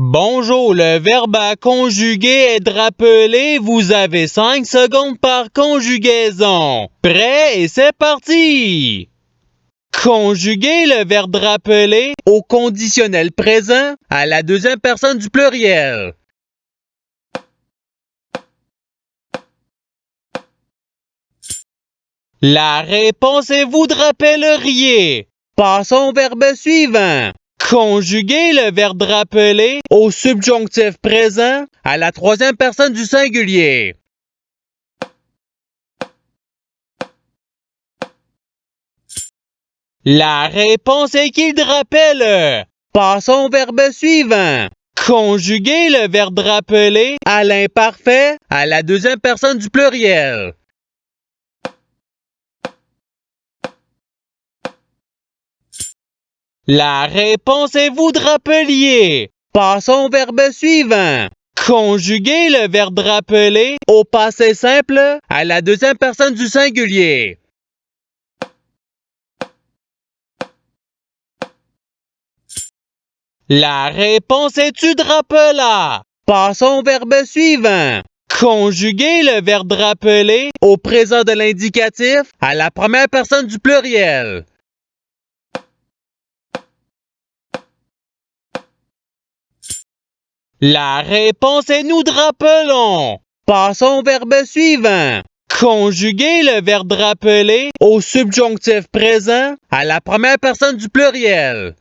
Bonjour, le verbe à conjuguer est rappelé. Vous avez 5 secondes par conjugaison. Prêt et c'est parti! Conjuguer le verbe rappeler au conditionnel présent à la deuxième personne du pluriel. La réponse est vous rappelleriez. Passons au verbe suivant. Conjuguer le verbe rappeler au subjonctif présent à la troisième personne du singulier. La réponse est qu'il rappelle. Passons au verbe suivant. Conjuguer le verbe rappeler à l'imparfait à la deuxième personne du pluriel. La réponse est vous rappeliez. Passons au verbe suivant. Conjuguer le verbe rappeler au passé simple à la deuxième personne du singulier. La réponse est tu rappela. Passons au verbe suivant. Conjuguer le verbe rappeler au présent de l'indicatif à la première personne du pluriel. La réponse est nous rappelons. Passons au verbe suivant. Conjuguer le verbe rappeler au subjonctif présent à la première personne du pluriel.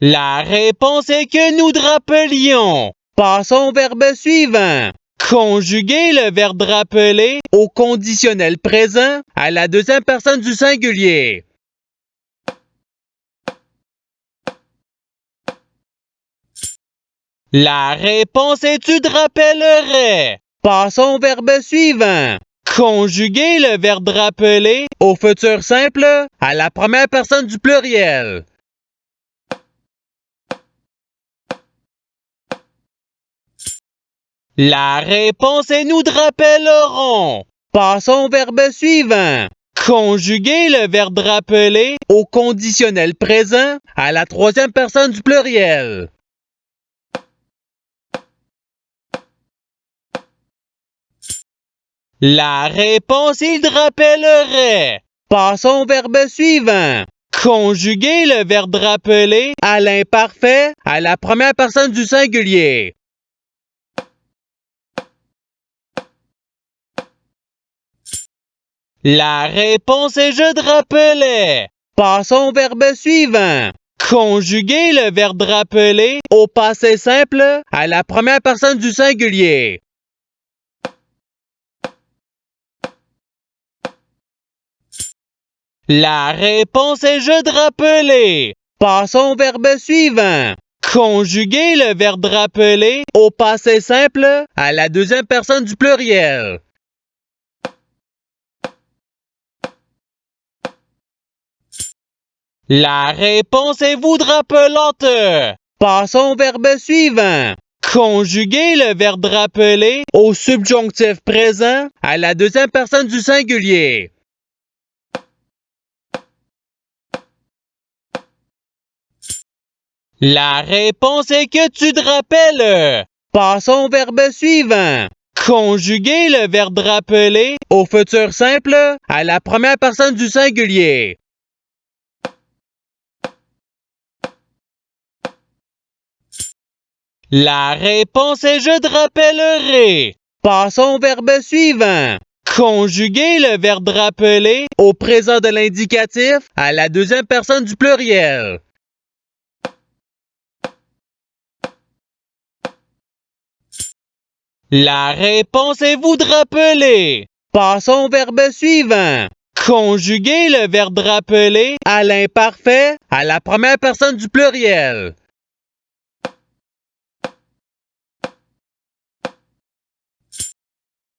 La réponse est que nous rappelions. Passons au verbe suivant. Conjuguer le verbe rappeler au conditionnel présent à la deuxième personne du singulier. La réponse est tu rappellerais. Passons au verbe suivant. Conjuguer le verbe rappeler au futur simple à la première personne du pluriel. La réponse est nous rappellerons. Passons au verbe suivant. Conjuguer le verbe rappeler au conditionnel présent à la troisième personne du pluriel. La réponse il rappellerait. Passons au verbe suivant. Conjuguer le verbe rappeler à l'imparfait à la première personne du singulier. La réponse est je rappelais. Passons au verbe suivant. Conjuguer le verbe rappeler au passé simple à la première personne du singulier. La réponse est je rappeler. Passons au verbe suivant. Conjuguer le verbe rappeler au passé simple à la deuxième personne du pluriel. La réponse est vous rappelante. Passons au verbe suivant. Conjuguer le verbe rappeler au subjonctif présent à la deuxième personne du singulier. La réponse est que tu te rappelles. Passons au verbe suivant. Conjuguer le verbe rappeler au futur simple à la première personne du singulier. La réponse est je te rappellerai. Passons au verbe suivant. Conjuguer le verbe rappeler au présent de l'indicatif à la deuxième personne du pluriel. La réponse est vous te rappeler. Passons au verbe suivant. Conjuguer le verbe rappeler à l'imparfait à la première personne du pluriel.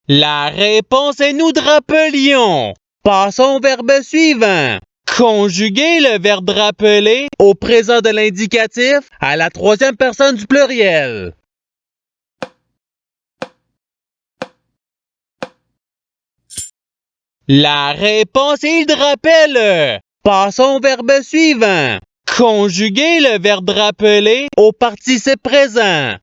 La réponse est nous te rappelions. Passons au verbe suivant. Conjuguer le verbe rappeler au présent de l'indicatif à la troisième personne du pluriel. La réponse est il te rappelle. Passons au verbe suivant. Conjuguer le verbe rappeler au participe présent.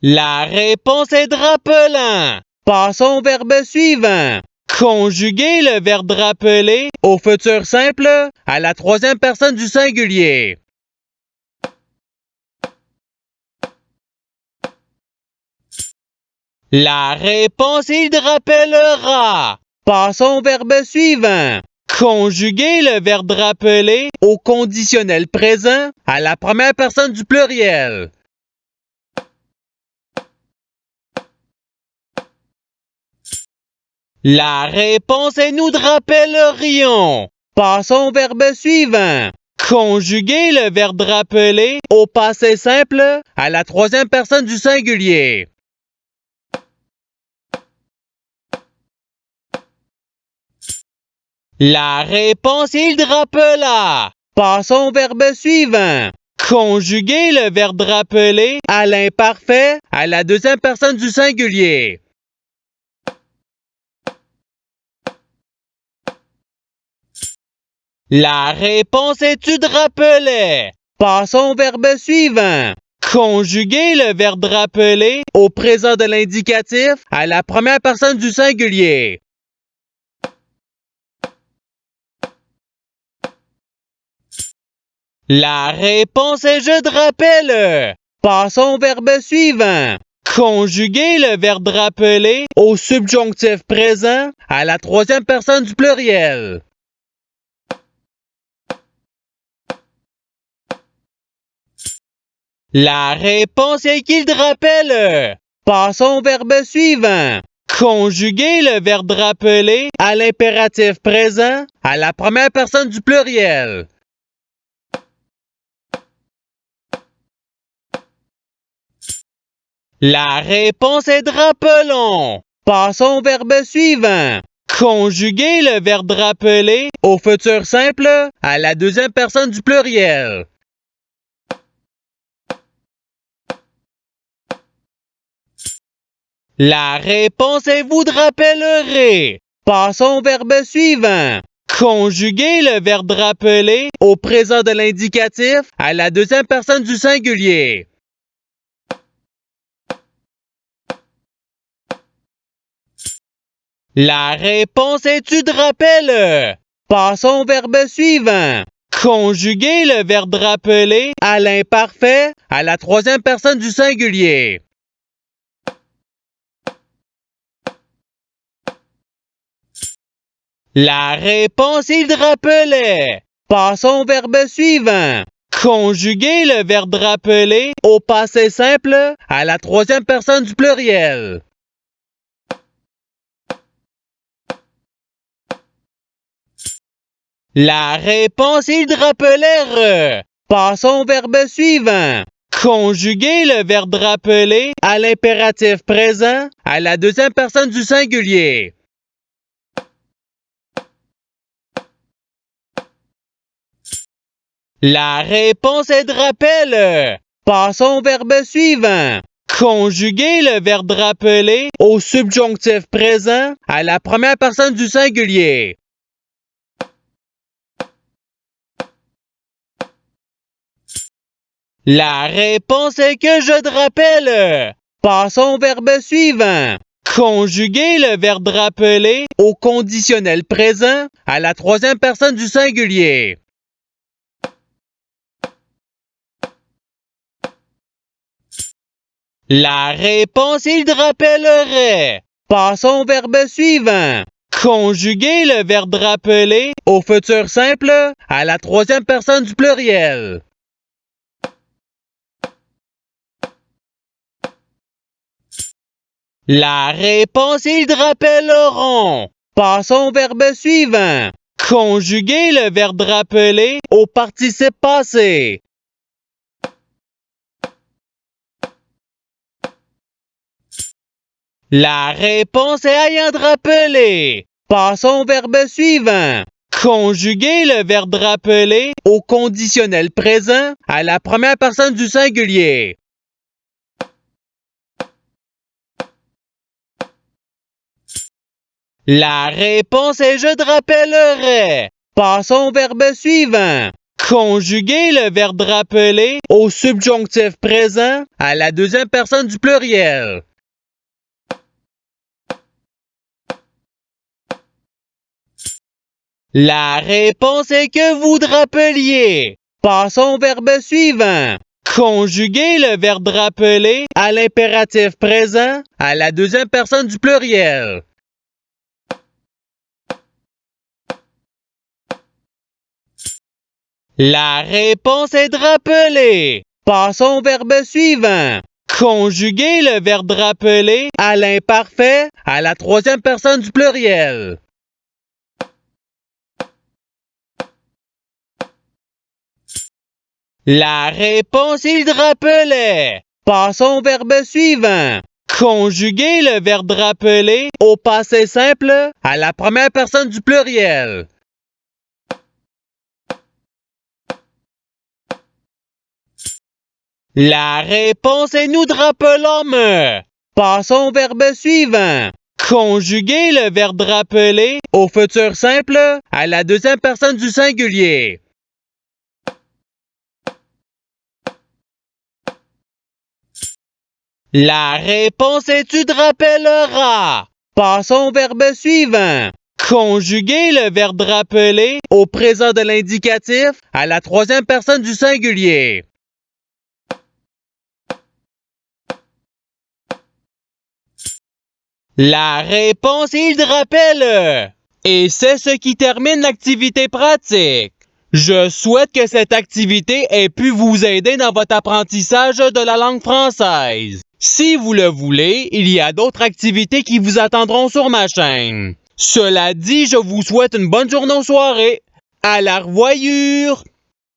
La réponse est drapelant. Passons au verbe suivant. Conjuguer le verbe rappeler au futur simple à la troisième personne du singulier. La réponse est il rappellera. Passons au verbe suivant. Conjuguer le verbe rappeler au conditionnel présent à la première personne du pluriel. La réponse est nous rappellerions. Passons au verbe suivant. Conjuguer le verbe rappeler au passé simple à la troisième personne du singulier. La réponse est il rappela. Passons au verbe suivant. Conjuguer le verbe rappeler à l'imparfait à la deuxième personne du singulier. La réponse est tu rappelais. Passons au verbe suivant. Conjuguer le verbe rappeler au présent de l'indicatif à la première personne du singulier. La réponse est je te rappelle. Passons au verbe suivant. Conjuguer le verbe rappeler au subjonctif présent à la troisième personne du pluriel. La réponse est qu'il te rappelle. Passons au verbe suivant. Conjuguer le verbe rappeler à l'impératif présent à la première personne du pluriel. La réponse est rappelons. Passons au verbe suivant. Conjuguer le verbe rappeler au futur simple à la deuxième personne du pluriel. La réponse est vous te rappellerez. Passons au verbe suivant. Conjuguer le verbe rappeler au présent de l'indicatif à la deuxième personne du singulier. La réponse est tu te rappelles. Passons au verbe suivant. Conjuguer le verbe rappeler à l'imparfait à la troisième personne du singulier. La réponse il te rappelait. Passons au verbe suivant. Conjuguer le verbe rappeler au passé simple à la troisième personne du pluriel. La réponse il te rappelait. Passons au verbe suivant. Conjuguer le verbe rappeler à l'impératif présent à la deuxième personne du singulier. La réponse est de rappel. Passons au verbe suivant. Conjuguer le verbe rappeler au subjonctif présent à la première personne du singulier. La réponse est que je te rappelle. Passons au verbe suivant. Conjuguer le verbe rappeler au conditionnel présent à la troisième personne du singulier. La réponse il te rappellerait. Passons au verbe suivant. Conjuguer le verbe rappeler au futur simple à la troisième personne du pluriel. La réponse il te rappelleront. Passons au verbe suivant. Conjuguer le verbe rappeler au participe passé. La réponse est ayant de rappeler. Passons au verbe suivant. Conjuguer le verbe rappeler au conditionnel présent à la première personne du singulier. La réponse est je drapellerai. Passons au verbe suivant. Conjuguer le verbe rappeler au subjonctif présent à la deuxième personne du pluriel. La réponse est que vous drapeliez. Passons au verbe suivant. Conjuguer le verbe rappeler à l'impératif présent à la deuxième personne du pluriel. La réponse est drapeler. Passons au verbe suivant. Conjuguer le verbe rappeler à l'imparfait à la troisième personne du pluriel. La réponse il drapelait. Passons au verbe suivant. Conjuguer le verbe rappeler au passé simple à la première personne du pluriel. La réponse est nous drapelons. Passons au verbe suivant. Conjuguer le verbe rappeler au futur simple à la deuxième personne du singulier. La réponse est tu drapelleras. Passons au verbe suivant. Conjuguer le verbe rappeler au présent de l'indicatif à la troisième personne du singulier. La réponse est il drapelle. Et c'est ce qui termine l'activité pratique. Je souhaite que cette activité ait pu vous aider dans votre apprentissage de la langue française. Si vous le voulez, il y a d'autres activités qui vous attendront sur ma chaîne. Cela dit, je vous souhaite une bonne journée ou soirée. À la revoyure!